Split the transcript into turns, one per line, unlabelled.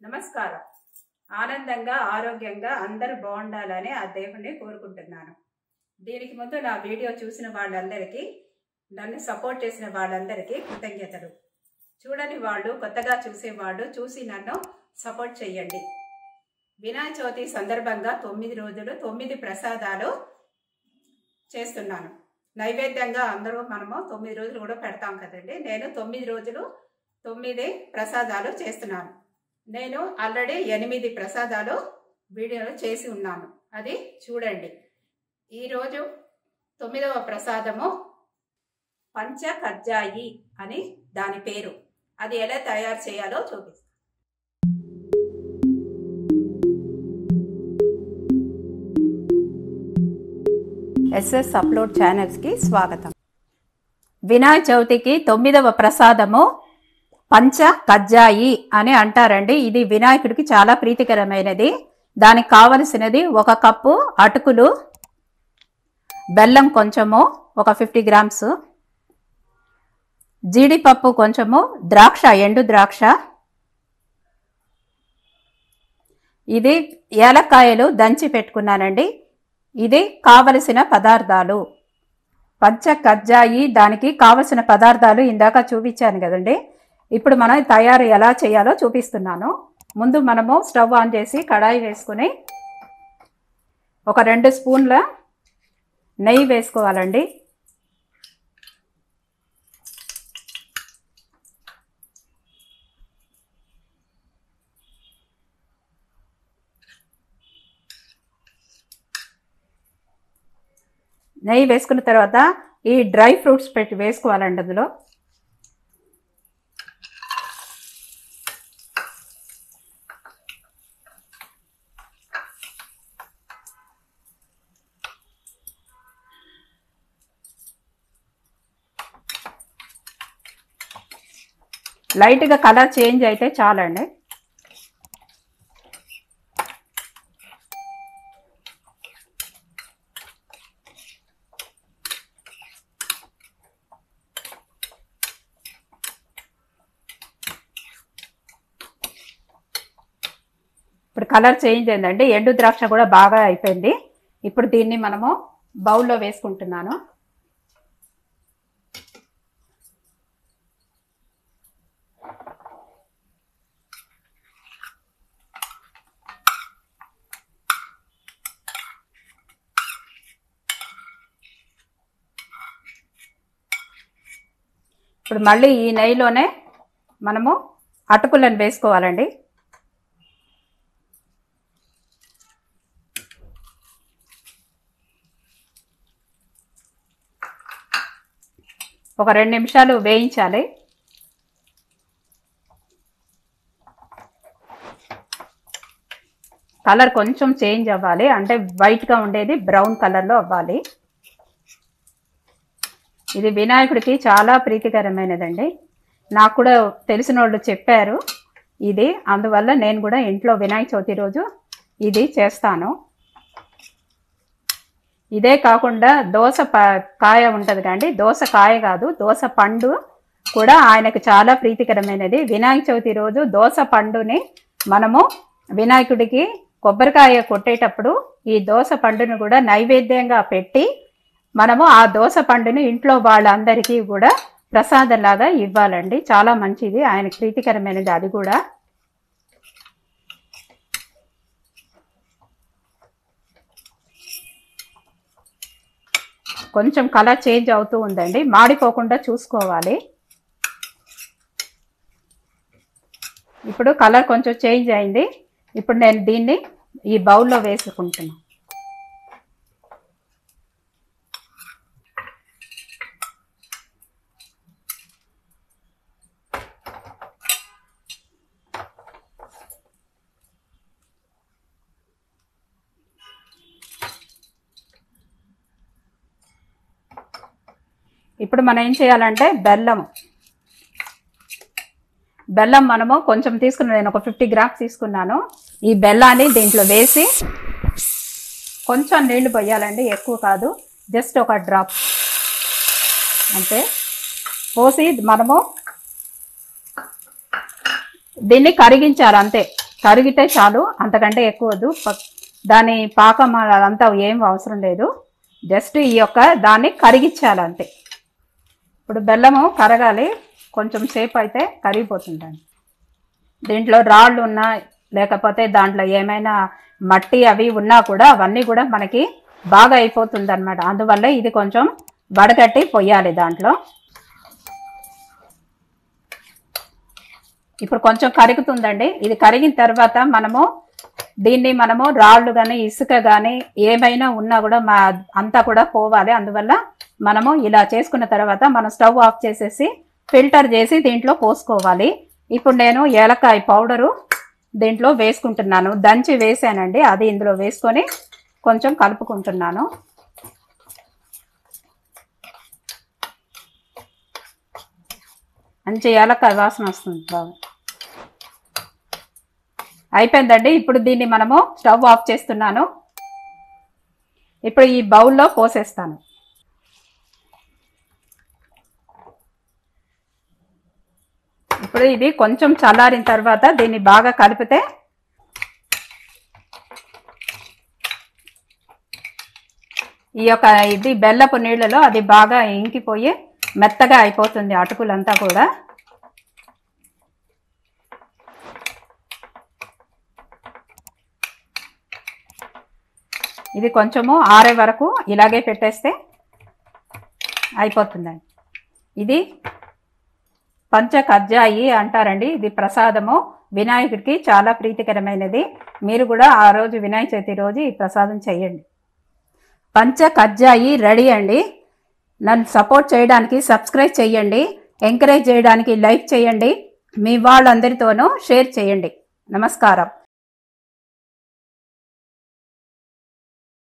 నమస్కారం. ఆనందంగా ఆరోగ్యంగా అందరూ బాగుండాలని ఆ దేవుణ్ణి కోరుకుంటున్నాను. దీనికి ముందు నా వీడియో చూసిన వాళ్ళందరికీ, నన్ను సపోర్ట్ చేసిన వాళ్ళందరికీ కృతజ్ఞతలు. చూడని వాళ్ళు, కొత్తగా చూసేవాళ్ళు చూసి నన్ను సపోర్ట్ చేయండి. వినాయక చవితి సందర్భంగా 9 రోజులు 9 ప్రసాదాలు చేస్తున్నాను. నైవేద్యంగా మనము 9 రోజులు కూడా పెడతాం కదండి. నేను 9 రోజులు 9 ప్రసాదాలు చేస్తున్నాను. నేను ఆల్రెడీ 8 ప్రసాదాలు వీడియోలో చేసి ఉన్నాను, అది చూడండి. ఈరోజు 9వ ప్రసాదము పంచ కజ్జాయి అని దాని పేరు. అది ఎలా తయారు చేయాలో చూపిస్తాను. ఎస్ఎస్ అప్లోడ్ ఛానల్స్కి స్వాగతం. వినాయక చవితికి 9వ ప్రసాదము పంచ కజ్జాయి అని అంటారండి. ఇది వినాయకుడికి చాలా ప్రీతికరమైనది. దానికి కావలసినది 1 కప్పు అటుకులు, బెల్లం కొంచెము, ఒక 50 గ్రామ్స్, జీడిపప్పు కొంచెము, ద్రాక్ష, ఎండు ద్రాక్ష, ఇది ఏలక్కాయలు దంచి పెట్టుకున్నానండి. ఇది కావలసిన పదార్థాలు. పంచ కజ్జాయి దానికి కావలసిన పదార్థాలు ఇందాక చూపించాను కదండి. ఇప్పుడు మనం తయారు ఎలా చేయాలో చూపిస్తున్నాను. ముందు మనము స్టవ్ ఆన్ చేసి కడాయి వేసుకుని ఒక 2 స్పూన్ల నెయ్యి వేసుకోవాలండి. నెయ్యి వేసుకున్న తర్వాత ఈ డ్రై ఫ్రూట్స్ వేసుకోవాలండి. అందులో లైట్గా కలర్ చేంజ్ అయితే చాలండి. ఇప్పుడు కలర్ చేంజ్ అయిందండి. ఎండు ద్రాక్ష కూడా బాగా అయిపోయింది. ఇప్పుడు దీన్ని మనము బౌల్లో వేసుకుంటున్నాను. ఇప్పుడు మళ్ళీ ఈ నెయ్యిలోనే మనము అటుకులను వేసుకోవాలండి. ఒక 2 నిమిషాలు వేయించాలి. కలర్ కొంచెం చేంజ్ అవ్వాలి, అంటే వైట్గా ఉండేది బ్రౌన్ కలర్లో అవ్వాలి. ఇది వినాయకుడికి చాలా ప్రీతికరమైనదండి. నాకు కూడా తెలిసిన వాళ్ళు చెప్పారు ఇది, అందువల్ల నేను కూడా ఇంట్లో వినాయక చవితి రోజు ఇది చేస్తాను. ఇదే కాకుండా కాయ ఉంటుంది కండి, కాయ కాదు, దోస పండు కూడా ఆయనకు చాలా ప్రీతికరమైనది. వినాయక చవితి రోజు దోస పండుని మనము వినాయకుడికి కొబ్బరికాయ కొట్టేటప్పుడు ఈ దోస పండును కూడా నైవేద్యంగా పెట్టి మనము ఆ దోస పండుని ఇంట్లో వాళ్ళందరికీ కూడా ప్రసాదంలాగా ఇవ్వాలండి. చాలా మంచిది, ఆయనకు ప్రీతికరమైనది అది కూడా. కొంచెం కలర్ చేంజ్ అవుతూ ఉందండి, మాడిపోకుండా చూసుకోవాలి. ఇప్పుడు కలర్ కొంచెం చేంజ్ అయింది. ఇప్పుడు నేను దీన్ని ఈ బౌల్లో వేసుకుంటున్నాను. ఇప్పుడు మనం ఏం చేయాలంటే బెల్లం మనము కొంచెం తీసుకున్నాను, నేను ఒక 50 గ్రామ్స్ తీసుకున్నాను. ఈ బెల్లాన్ని దీంట్లో వేసి కొంచెం నీళ్లు పోయాలండి, ఎక్కువ కాదు, జస్ట్ ఒక డ్రాప్ అంతే పోసి మనము దీన్ని కరిగించాలి అంతే. కరిగితే చాలు, అంతకంటే ఎక్కువ వద్దు. దాని పాకం అదంతా ఏం అవసరం లేదు, జస్ట్ ఈ యొక్క దాన్ని కరిగించాలి అంతే. ఇప్పుడు బెల్లము కరగాలి, కొంచెం సేపు అయితే కరిగిపోతుందండి. దీంట్లో రాళ్ళు ఉన్నా లేకపోతే దాంట్లో ఏమైనా మట్టి అవి ఉన్నా కూడా అవన్నీ కూడా మనకి బాగా అయిపోతుంది అనమాట. అందువల్ల ఇది కొంచెం వడగట్టి పొయ్యాలి దాంట్లో. ఇప్పుడు కొంచెం కరుగుతుందండి. ఇది కరిగిన తర్వాత మనము రాళ్ళు కానీ ఇసుక కానీ ఏమైనా ఉన్నా కూడా అంతా కూడా పోవాలి. అందువల్ల మనము ఇలా చేసుకున్న తర్వాత మనం స్టవ్ ఆఫ్ చేసేసి ఫిల్టర్ చేసి దీంట్లో పోసుకోవాలి. ఇప్పుడు నేను ఏలకాయ పౌడరు దీంట్లో వేసుకుంటున్నాను, దంచి వేసానండి, అది ఇందులో వేసుకొని కొంచెం కలుపుకుంటున్నాను. మంచి ఏలకాయ వాసన వస్తుంది బాగా. అయిపోయిందండి. ఇప్పుడు దీన్ని మనము స్టవ్ ఆఫ్ చేస్తున్నాను. ఇప్పుడు ఈ బౌల్లో పోసేస్తాను. ఇప్పుడు ఇది కొంచెం చల్లారిన తర్వాత దీన్ని బాగా కలిపితే ఈ యొక్క ఇది బెల్లపు నీళ్ళలో అది బాగా ఇంకిపోయి మెత్తగా అయిపోతుంది అటుకులంతా కూడా. ఇది కొంచెము ఆరే వరకు ఇలాగే పెట్టేస్తే అయిపోతుందండి. ఇది పంచకజ్జాయి అంటారండి. ఇది ప్రసాదము, వినాయకుడికి చాలా ప్రీతికరమైనది. మీరు కూడా ఆ రోజు వినాయక చవితి రోజు ఈ ప్రసాదం చేయండి. పంచకజ్జాయి రెడీ అండి. నన్ను సపోర్ట్ చేయడానికి సబ్స్క్రైబ్ చేయండి, ఎంకరేజ్ చేయడానికి లైక్ చేయండి, మీ వాళ్ళందరితోనూ షేర్ చేయండి. నమస్కారం.